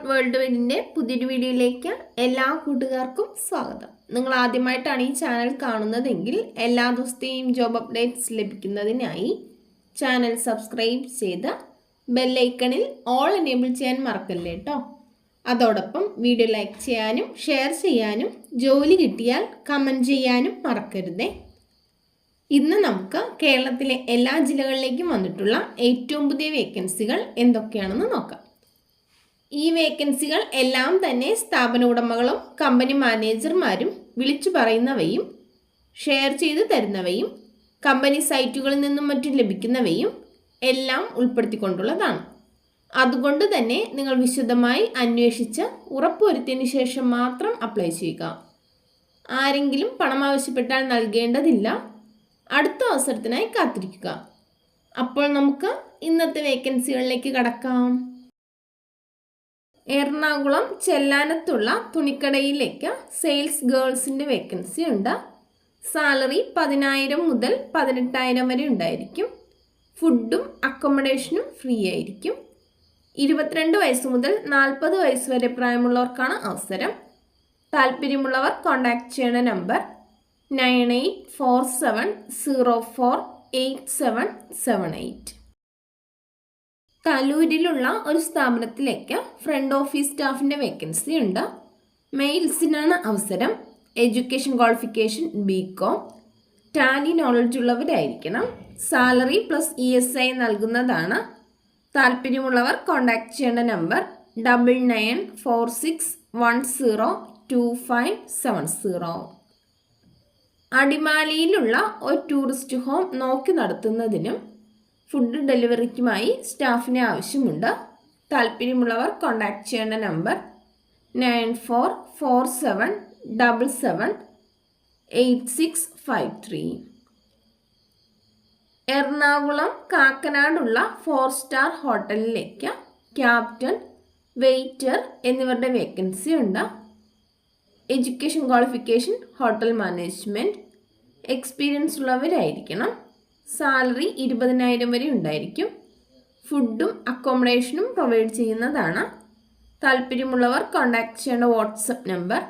JOBS.WORLDWIDE പുതിയൊരു വീഡിയോയിലേക്ക് എല്ലാ കൂട്ടുകാർക്കും സ്വാഗതം. നിങ്ങൾ ആദ്യമായിട്ടാണ് ഈ ചാനൽ കാണുന്നതെങ്കിൽ എല്ലാ ദിവസത്തെയും ജോബ് അപ്ഡേറ്റ്സ് ലഭിക്കുന്നതിനായി ചാനൽ സബ്സ്ക്രൈബ് ചെയ്ത് ബെൽ ഐക്കണിൽ ഓൾ എനേബിൾ ചെയ്യാൻ മറക്കല്ലേ കേട്ടോ. അതോടൊപ്പം വീഡിയോ ലൈക്ക് ചെയ്യാനും ഷെയർ ചെയ്യാനും ജോലി കിട്ടിയാൽ കമൻറ്റ് ചെയ്യാനും മറക്കരുതേ. ഇന്ന് നമുക്ക് കേരളത്തിലെ എല്ലാ ജില്ലകളിലേക്കും വന്നിട്ടുള്ള ഏറ്റവും പുതിയ വേക്കൻസികൾ എന്തൊക്കെയാണെന്ന് നോക്കാം. ഈ വേക്കൻസികൾ എല്ലാം തന്നെ സ്ഥാപന ഉടമകളും കമ്പനി മാനേജർമാരും വിളിച്ചു പറയുന്നവയും ഷെയർ ചെയ്ത് തരുന്നവയും കമ്പനി സൈറ്റുകളിൽ നിന്നും മറ്റും ലഭിക്കുന്നവയും എല്ലാം ഉൾപ്പെടുത്തിക്കൊണ്ടുള്ളതാണ്. അതുകൊണ്ട് തന്നെ നിങ്ങൾ വിശദമായി അന്വേഷിച്ച് ഉറപ്പുവരുത്തിയതിനു ശേഷം മാത്രം അപ്ലൈ ചെയ്യുക. ആരെങ്കിലും പണം ആവശ്യപ്പെട്ടാൽ നൽകേണ്ടതില്ല. അടുത്ത അവസരത്തിനായി കാത്തിരിക്കുക. അപ്പോൾ നമുക്ക് ഇന്നത്തെ വേക്കൻസികളിലേക്ക് കടക്കാം. എറണാകുളം ചെല്ലാനത്തുള്ള തുണിക്കടയിലേക്ക് സെയിൽസ് ഗേൾസിൻ്റെ വേക്കൻസി ഉണ്ട്. സാലറി 10,000 മുതൽ 18,000 വരെ ഉണ്ടായിരിക്കും. ഫുഡും അക്കോമഡേഷനും ഫ്രീ ആയിരിക്കും. 22 വയസ്സ് മുതൽ 40 വയസ്സ് വരെ പ്രായമുള്ളവർക്കാണ് അവസരം. താല്പര്യമുള്ളവർ കോൺടാക്ട് ചെയ്യേണ്ട നമ്പർ 9847048778. കലൂരിലുള്ള ഒരു സ്ഥാപനത്തിലേക്ക് ഫ്രണ്ട് ഓഫീസ് സ്റ്റാഫിൻ്റെ വേക്കൻസി ഉണ്ട്. മെയിൽസിനാണ് അവസരം. Education qualification BCom, Tally knowledge ഉള്ളവരായിരിക്കണം. സാലറി പ്ലസ് ESI നൽകുന്നതാണ്. താല്പര്യമുള്ളവർ കോൺടാക്ട് ചെയ്യേണ്ട നമ്പർ 9946102570. അടിമാലിയിലുള്ള ഒരു ടൂറിസ്റ്റ് ഹോം നോക്കി നടത്തുന്നതിനും ഫുഡ് ഡെലിവറിക്കുമായി സ്റ്റാഫിനെ ആവശ്യമുണ്ട്. താല്പര്യമുള്ളവർ കോൺടാക്ട് ചെയ്യേണ്ട നമ്പർ 9447778653. എറണാകുളം കാക്കനാടുള്ള 4 സ്റ്റാർ ഹോട്ടലിലേക്ക് ക്യാപ്റ്റൻ, വെയിറ്റർ എന്നിവരുടെ വേക്കൻസി ഉണ്ട്. Education qualification hotel management, experience ഉള്ളവരായിരിക്കണം. സാലറി 20,000 വരെ ഉണ്ടായിരിക്കും. ഫുഡും അക്കോമഡേഷനും പ്രൊവൈഡ് ചെയ്യുന്നതാണ്. താല്പര്യമുള്ളവർ കോൺടാക്ട് ചെയ്യേണ്ട വാട്സപ്പ് നമ്പർ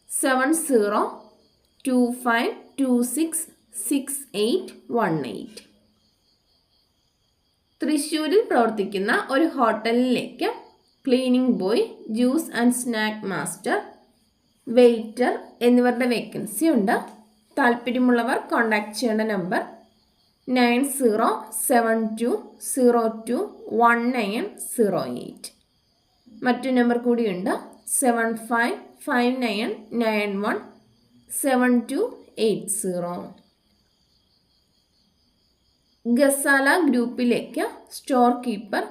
7025266818. തൃശ്ശൂരിൽ പ്രവർത്തിക്കുന്ന ഒരു ഹോട്ടലിലേക്ക് cleaning boy, juice and snack master, waiter എന്നിവരുടെ വേക്കൻസി ഉണ്ട്. താല്പര്യമുള്ളവർ കോൺടാക്ട് ചെയ്യേണ്ട നമ്പർ 9072021908. മറ്റു നമ്പർ കൂടിയുണ്ട് 7559917280. ഗസാല ഗ്രൂപ്പിലേക്ക് store keeper,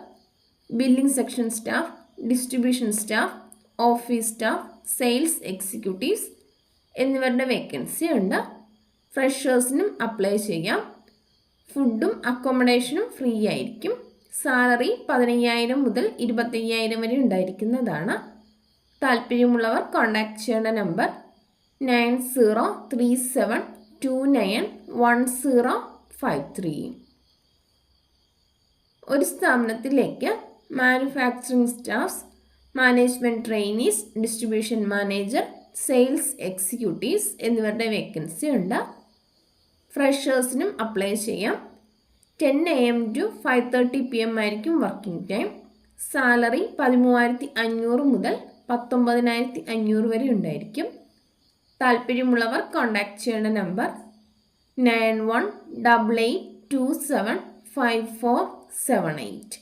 billing section staff, distribution staff, office staff, sales executives എന്നിവരുടെ വേക്കൻസി ഉണ്ട്. ഫ്രഷേഴ്സിനും അപ്ലൈ ചെയ്യാം. ഫുഡും അക്കോമഡേഷനും ഫ്രീ ആയിരിക്കും. സാലറി 15,000 മുതൽ 25,000 വരെ ഉണ്ടായിരിക്കുന്നതാണ്. താല്പര്യമുള്ളവർ കോൺടാക്ട് ചെയ്യേണ്ട നമ്പർ 9037291053. ഒരു സ്ഥാപനത്തിലേക്ക് manufacturing staffs, management trainees, distribution manager, sales executives എന്നിവരുടെ വേക്കൻസി ഉണ്ട്. ഫ്രഷേഴ്സിനും അപ്ലൈ ചെയ്യാം. 10 AM to 5:30 PM ആയിരിക്കും വർക്കിംഗ് ടൈം. സാലറി 13,500 മുതൽ 19,500 വരെ ഉണ്ടായിരിക്കും. താല്പര്യമുള്ളവർ കോൺടാക്ട് ചെയ്യേണ്ട നമ്പർ 9188275478.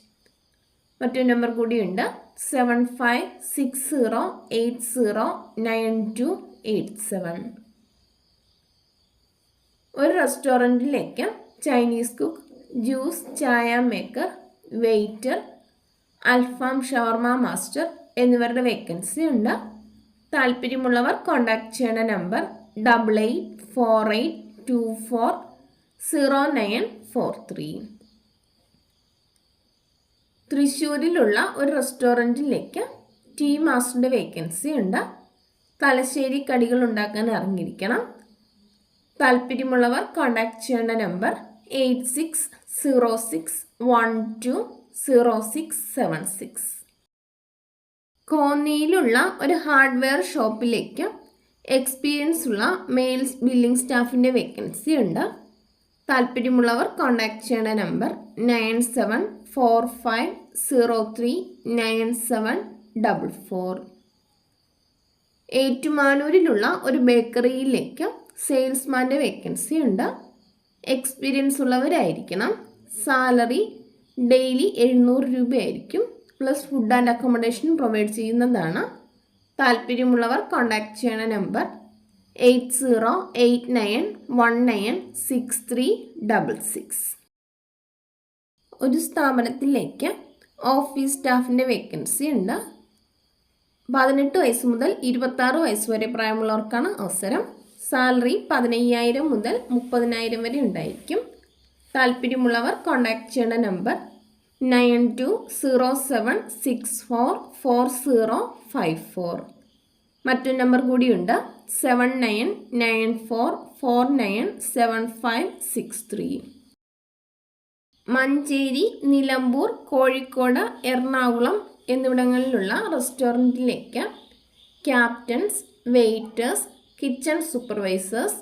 മറ്റൊരു നമ്പർ കൂടിയുണ്ട് 7560809287. ഒരു റെസ്റ്റോറൻറ്റിലേക്ക് ചൈനീസ് കുക്ക്, ജ്യൂസ്, ചായ മേക്കർ, വെയിറ്റർ, അൽഫാം ഷവർമ മാസ്റ്റർ എന്നിവരുടെ വേക്കൻസി ഉണ്ട്. താല്പര്യമുള്ളവർ കോൺടാക്ട് ചെയ്യേണ്ട നമ്പർ 8848240943. തൃശ്ശൂരിലുള്ള ഒരു റെസ്റ്റോറൻറ്റിലേക്ക് ടീ മാസ്റ്ററിൻ്റെ വേക്കൻസി ഉണ്ട്. തലശ്ശേരി കടികൾ ഉണ്ടാക്കാൻ അറിഞ്ഞിരിക്കണം. താല്പര്യമുള്ളവർ കോൺടാക്ട് ചെയ്യേണ്ട നമ്പർ 8606120676. കോന്നിയിലുള്ള ഒരു ഹാർഡ്വെയർ ഷോപ്പിലേക്ക് എക്സ്പീരിയൻസ് ഉള്ള മെയിൽസ് ബില്ലിംഗ് സ്റ്റാഫിൻ്റെ വേക്കൻസി ഉണ്ട്. താല്പര്യമുള്ളവർ കോൺടാക്ട് ചെയ്യേണ്ട നമ്പർ 9745039744. ഏറ്റുമാനൂരിലുള്ള ഒരു ബേക്കറിയിലേക്ക് സെയിൽസ്മാൻ്റെ വേക്കൻസി ഉണ്ട്. എക്സ്പീരിയൻസ് ഉള്ളവരായിരിക്കണം. സാലറി ഡെയിലി 700 രൂപയായിരിക്കും. Plus food and accommodation provide ചെയ്യുന്നതാണ്. താല്പര്യമുള്ളവർ കോൺടാക്ട് ചെയ്യണ നമ്പർ 8089196366. ഒരു സ്ഥാപനത്തിലേക്ക് ഓഫീസ് സ്റ്റാഫിൻ്റെ വേക്കൻസി ഉണ്ട്. 18 വയസ്സ് മുതൽ 26 വയസ്സ് വരെ പ്രായമുള്ളവർക്കാണ് അവസരം. സാലറി 15,000 മുതൽ 30,000 വരെ ഉണ്ടായിരിക്കും. താല്പര്യമുള്ളവർ കോൺടാക്ട് ചെയ്യേണ്ട നമ്പർ 9207644054. മറ്റൊരു നമ്പർ കൂടിയുണ്ട് 7994497563. മഞ്ചേരി, നിലമ്പൂർ, കോഴിക്കോട്, എറണാകുളം എന്നിവിടങ്ങളിലുള്ള റെസ്റ്റോറൻറ്റിലേക്ക് captains, waiters, kitchen supervisors,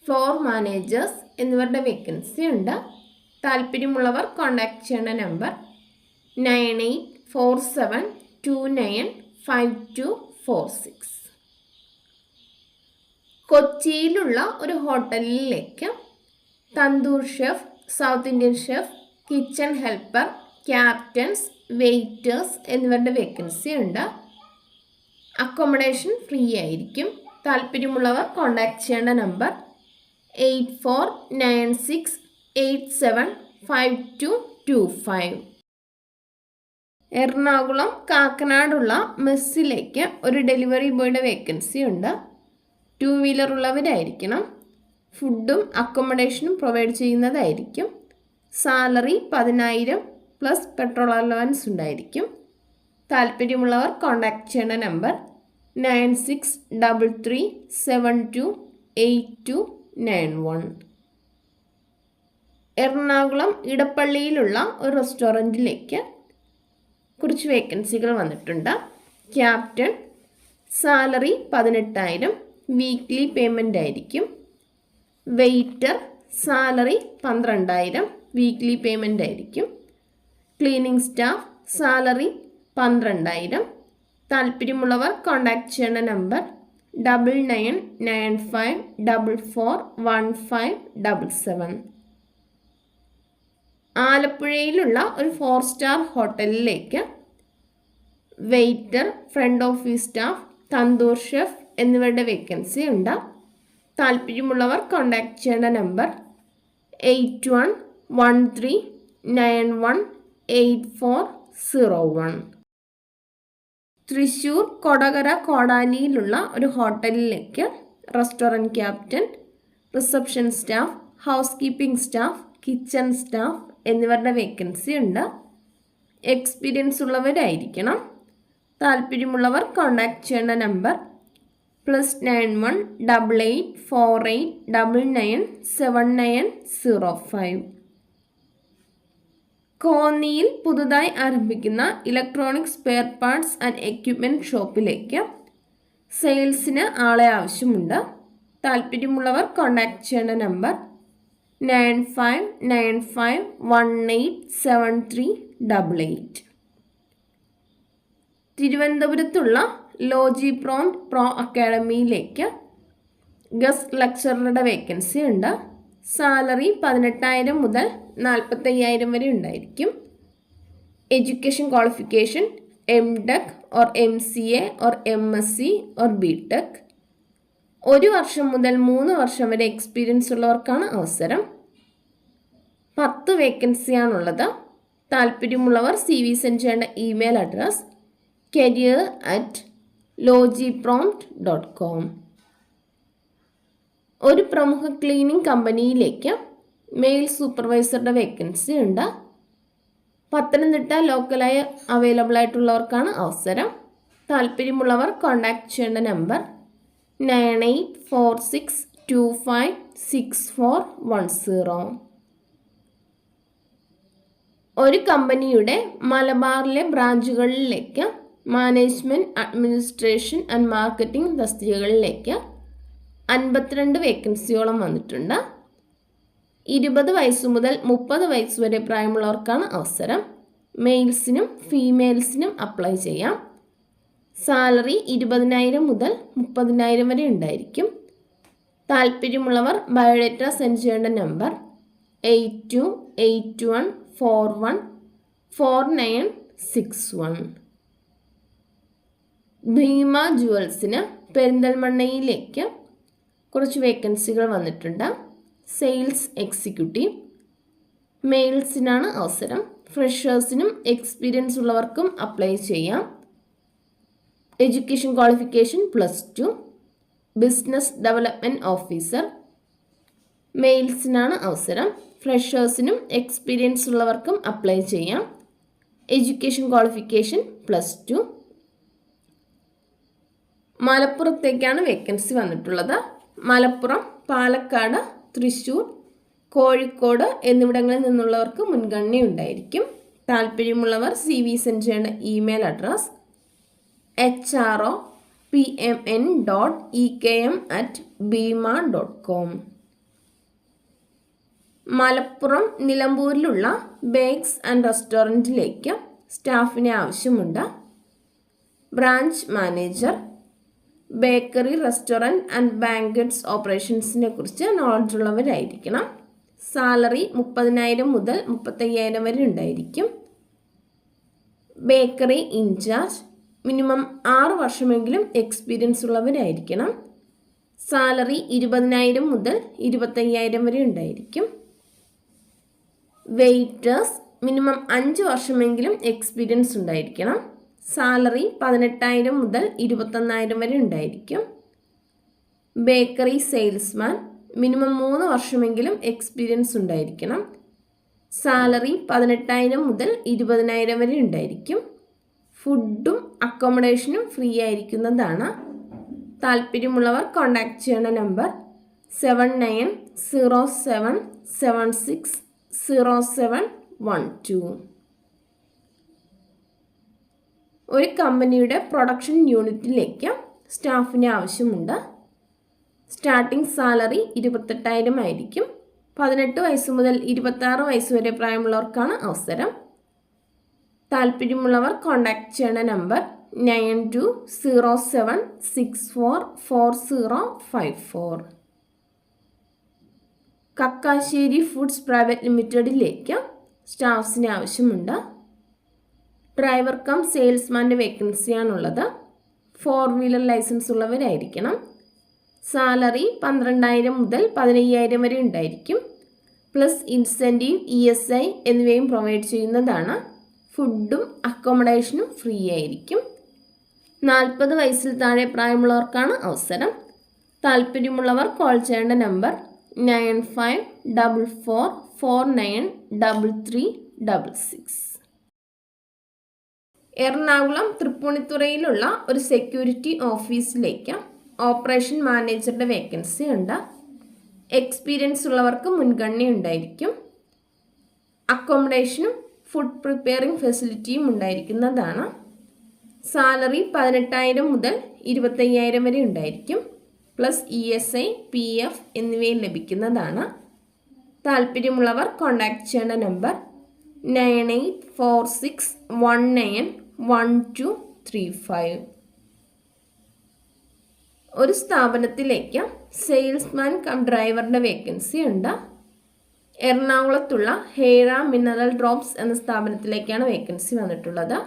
floor managers എന്നിവരുടെ വേക്കൻസി ഉണ്ട്. താല്പര്യമുള്ളവർ കോൺടാക്ട് ചെയ്യേണ്ട നമ്പർ 9847295246. കൊച്ചിയിലുള്ള ഒരു ഹോട്ടലിലേക്ക് tandoor chef, south Indian chef, kitchen helper, captains, waiters എന്നിവരുടെ വേക്കൻസി ഉണ്ട്. അക്കോമഡേഷൻ ഫ്രീ ആയിരിക്കും. താല്പര്യമുള്ളവർ കോൺടാക്ട് ചെയ്യേണ്ട നമ്പർ 8496875225. എറണാകുളം കാക്കനാടുള്ള മെസ്സിലേക്ക് ഒരു ഡെലിവറി ബോയുടെ വേക്കൻസി ഉണ്ട്. 2 വീലർ ഉള്ളവരായിരിക്കണം. ഫുഡും അക്കോമഡേഷനും പ്രൊവൈഡ് ചെയ്യുന്നതായിരിക്കും. സാലറി 10,000 പ്ലസ് പെട്രോൾ അലവൻസ് ഉണ്ടായിരിക്കും. താല്പര്യമുള്ളവർ കോൺടാക്ട് ചെയ്യേണ്ട നമ്പർ 9633728291. എറണാകുളം ഇടപ്പള്ളിയിലുള്ള ഒരു റെസ്റ്റോറൻറ്റിലേക്ക് കുറച്ച് വേക്കൻസികൾ വന്നിട്ടുണ്ട്. ക്യാപ്റ്റൻ, സാലറി 18,000, വീക്ക്ലി പേയ്മെൻ്റ് ആയിരിക്കും. വെയിറ്റർ, സാലറി 12,000, വീക്ക്ലി പേയ്മെൻ്റ് ആയിരിക്കും. Cleaning staff, salary 12,000. താല്പര്യമുള്ളവർ കോൺടാക്ട് ചെയ്യേണ്ട നമ്പർ 9995441577. ആലപ്പുഴയിലുള്ള ഒരു 4 സ്റ്റാർ ഹോട്ടലിലേക്ക് waiter, front office staff, tandoor chef എന്നിവരുടെ വേക്കൻസി ഉണ്ട്. താല്പര്യമുള്ളവർ കോൺടാക്ട് ചെയ്യേണ്ട നമ്പർ 8113918401. തൃശ്ശൂർ കൊടകര കോടാലിയിലുള്ള ഒരു ഹോട്ടലിലേക്ക് restaurant captain, reception staff, house keeping staff, kitchen staff എന്നിവരുടെ വേക്കൻസി ഉണ്ട്. എക്സ്പീരിയൻസ് ഉള്ളവരായിരിക്കണം. താല്പര്യമുള്ളവർ കോൺടാക്ട് ചെയ്യേണ്ട നമ്പർ +918899997905. കോന്നിയിൽ പുതുതായി ആരംഭിക്കുന്ന electronic spare parts and equipment ഷോപ്പിലേക്ക് സെയിൽസിന് ആളെ ആവശ്യമുണ്ട്. താല്പര്യമുള്ളവർ കോൺടാക്ട് ചെയ്യേണ്ട നമ്പർ 9595187388. തിരുവനന്തപുരത്തുള്ള ലോജി പ്രോംപ്റ്റ് പ്രോ അക്കാഡമിയിലേക്ക് ഗസ്റ്റ് ലെക്ചററുടെ വേക്കൻസി ഉണ്ട്. സാലറി 18,000 മുതൽ 45,000 വരെ ഉണ്ടായിരിക്കും. Education qualification MTech or MCA or MSc or BTech. 1 വർഷം മുതൽ 3 വർഷം വരെ എക്സ്പീരിയൻസ് ഉള്ളവർക്കാണ് അവസരം. 10 വേക്കൻസിയാണുള്ളത്. താല്പര്യമുള്ളവർ CV സെൻഡ് ചെയ്യേണ്ട ഇമെയിൽ അഡ്രസ് career@logiprompt.com. ഒരു പ്രമുഖ ക്ലീനിങ് കമ്പനിയിലേക്ക് മെയിൽ സൂപ്പർവൈസറുടെ വേക്കൻസി ഉണ്ട്. പത്തനംതിട്ട ലോക്കലായി അവൈലബിൾ ആയിട്ടുള്ളവർക്കാണ് അവസരം. താല്പര്യമുള്ളവർ കോൺടാക്ട് ചെയ്യേണ്ട നമ്പർ 9846256410. ഒരു കമ്പനിയുടെ മലബാറിലെ ബ്രാഞ്ചുകളിലേക്ക് മാനേജ്മെൻറ്റ്, അഡ്മിനിസ്ട്രേഷൻ ആൻഡ് മാർക്കറ്റിംഗ് തസ്തികകളിലേക്ക് 52 വേക്കൻസിയോളം വന്നിട്ടുണ്ട്. 20 വയസ്സ് മുതൽ 30 വയസ്സ് വരെ പ്രായമുള്ളവർക്കാണ് അവസരം. മെയിൽസിനും ഫീമെയിൽസിനും അപ്ലൈ ചെയ്യാം. സാലറി 20,000 മുതൽ 30,000 വരെ ഉണ്ടായിരിക്കും. താല്പര്യമുള്ളവർ ബയോഡേറ്റ സെൻഡ് ചെയ്യേണ്ട നമ്പർ 8281414961. ഭീമ ജുവൽസിന് പെരിന്തൽമണ്ണയിലേക്ക് കുറച്ച് വേക്കൻസികൾ വന്നിട്ടുണ്ട്. Sales executive. മെയിൽസിനാണ് അവസരം. ഫ്രഷേഴ്സിനും എക്സ്പീരിയൻസ് ഉള്ളവർക്കും അപ്ലൈ ചെയ്യാം. Education qualification +2. Business development officer. മെയിൽസിനാണ് അവസരം. ഫ്രഷേഴ്സിനും എക്സ്പീരിയൻസ് ഉള്ളവർക്കും അപ്ലൈ ചെയ്യാം. Education qualification +2. മലപ്പുറത്തേക്കാണ് വേക്കൻസി വന്നിട്ടുള്ളത്. മലപ്പുറം, പാലക്കാട്, തൃശ്ശൂർ, കോഴിക്കോട് എന്നിവിടങ്ങളിൽ നിന്നുള്ളവർക്ക് മുൻഗണന ഉണ്ടായിരിക്കും. താല്പര്യമുള്ളവർ CV സെൻഡ് ചെയ്യേണ്ട ഇമെയിൽ അഡ്രസ് hropmn.ekm@bima.com. മലപ്പുറം നിലമ്പൂരിലുള്ള ബേക്സ് ആൻഡ് റെസ്റ്റോറൻറ്റിലേക്ക് സ്റ്റാഫിനെ ആവശ്യമുണ്ട്. Branch manager. Bakery, restaurant and banquets ഓപ്പറേഷൻസിനെ കുറിച്ച് നോളജ് ഉള്ളവരായിരിക്കണം. സാലറി 30,000 മുതൽ 35,000 വരെ ഉണ്ടായിരിക്കും. Bakery in charge. മിനിമം 6 വർഷമെങ്കിലും എക്സ്പീരിയൻസ് ഉള്ളവരായിരിക്കണം. സാലറി 20,000 മുതൽ 25,000 വരെ ഉണ്ടായിരിക്കും. വെയിറ്റേഴ്സ്. മിനിമം 5 വർഷമെങ്കിലും എക്സ്പീരിയൻസ് ഉണ്ടായിരിക്കണം. സാലറി 18,000 മുതൽ 21,000 വരെ ഉണ്ടായിരിക്കും. Bakery salesman. മിനിമം 3 വർഷമെങ്കിലും എക്സ്പീരിയൻസ് ഉണ്ടായിരിക്കണം. സാലറി 18,000 മുതൽ 20,000 വരെ ഉണ്ടായിരിക്കും. ഫുഡും അക്കോമഡേഷനും ഫ്രീ ആയിരിക്കുന്നതാണ്. താല്പര്യമുള്ളവർ കോൺടാക്റ്റ് ചെയ്യേണ്ട നമ്പർ 7907760712. ഒരു കമ്പനിയുടെ പ്രൊഡക്ഷൻ യൂണിറ്റിലേക്ക് സ്റ്റാഫിനെ ആവശ്യമുണ്ട്. സ്റ്റാർട്ടിംഗ് സാലറി 28,000 ആയിരിക്കും. 18 വയസ്സ് മുതൽ 26 വയസ്സ് വരെ പ്രായമുള്ളവർക്കാണ് അവസരം. താല്പര്യമുള്ളവർ കോൺടാക്റ്റ് ചെയ്യേണ്ട നമ്പർ 9207644054. കക്കാശ്ശേരി ഫുഡ്സ് പ്രൈവറ്റ് ലിമിറ്റഡിലേക്ക് സ്റ്റാഫ്സിനെ ആവശ്യമുണ്ട്. ഡ്രൈവർ കം സെയിൽസ്മാൻ്റെ വേക്കൻസിയാണുള്ളത്. 4 വീലർ ലൈസൻസ് ഉള്ളവരായിരിക്കണം. സാലറി 12,000 മുതൽ 15,000 വരെ ഉണ്ടായിരിക്കും. പ്ലസ് ഇൻസെൻറ്റീവ്, ESI എന്നിവയും പ്രൊവൈഡ് ചെയ്യുന്നതാണ്. ഫുഡും അക്കോമഡേഷനും ഫ്രീ ആയിരിക്കും. 40 വയസ്സിൽ താഴെ പ്രായമുള്ളവർക്കാണ് അവസരം. താല്പര്യമുള്ളവർ കോൾ ചെയ്യേണ്ട നമ്പർ 9544493366. എറണാകുളം തൃപ്പൂണിത്തുറയിലുള്ള ഒരു സെക്യൂരിറ്റി ഓഫീസിലേക്ക് ഓപ്പറേഷൻ മാനേജറുടെ വേക്കൻസി ഉണ്ട്. എക്സ്പീരിയൻസ് ഉള്ളവർക്ക് മുൻഗണന ഉണ്ടായിരിക്കും. അക്കോമഡേഷനും ഫുഡ് പ്രിപ്പയറിംഗ് ഫെസിലിറ്റിയും ഉണ്ടായിരിക്കുന്നതാണ്. സാലറി 18,000 മുതൽ 25,000 വരെ ഉണ്ടായിരിക്കും. പ്ലസ് ESI, PF എന്നിവയും ലഭിക്കുന്നതാണ്. താല്പര്യമുള്ളവർ കോൺടാക്റ്റ് ചെയ്യേണ്ട നമ്പർ 9846191235. ഒരു സ്ഥാപനത്തിലേക്ക് സെയിൽസ്മാൻ കം ഡ്രൈവറുടെ വേക്കൻസി ഉണ്ട്. എറണാകുളത്തുള്ള ഹേറ മിനറൽ ഡ്രോപ്സ് എന്ന സ്ഥാപനത്തിലേക്കാണ് വേക്കൻസി വന്നിട്ടുള്ളത്.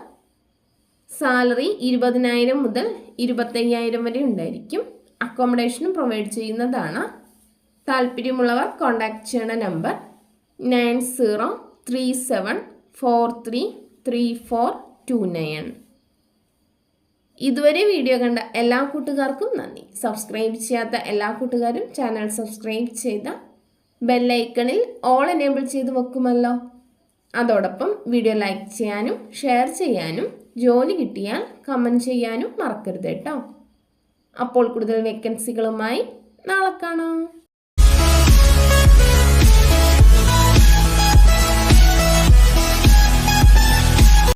സാലറി 20,000 മുതൽ 25,000 വരെ ഉണ്ടായിരിക്കും. അക്കോമഡേഷനും പ്രൊവൈഡ് ചെയ്യുന്നതാണ്. താല്പര്യമുള്ളവർ കോൺടാക്റ്റ് ചെയ്യേണ്ട നമ്പർ 9037433429. ഇതുവരെ വീഡിയോ കണ്ട എല്ലാ കൂട്ടുകാർക്കും നന്ദി. സബ്സ്ക്രൈബ് ചെയ്യാത്ത എല്ലാ കൂട്ടുകാരും ചാനൽ സബ്സ്ക്രൈബ് ചെയ്ത ബെല്ലൈക്കണിൽ ഓൾ എനേബിൾ ചെയ്ത് വെക്കുമല്ലോ. അതോടൊപ്പം വീഡിയോ ലൈക്ക് ചെയ്യാനും ഷെയർ ചെയ്യാനും ജോലി കിട്ടിയാൽ കമൻറ്റ് ചെയ്യാനും മറക്കരുത് കേട്ടോ. അപ്പോൾ കൂടുതൽ വേക്കൻസികളുമായി നാളെ കാണാം.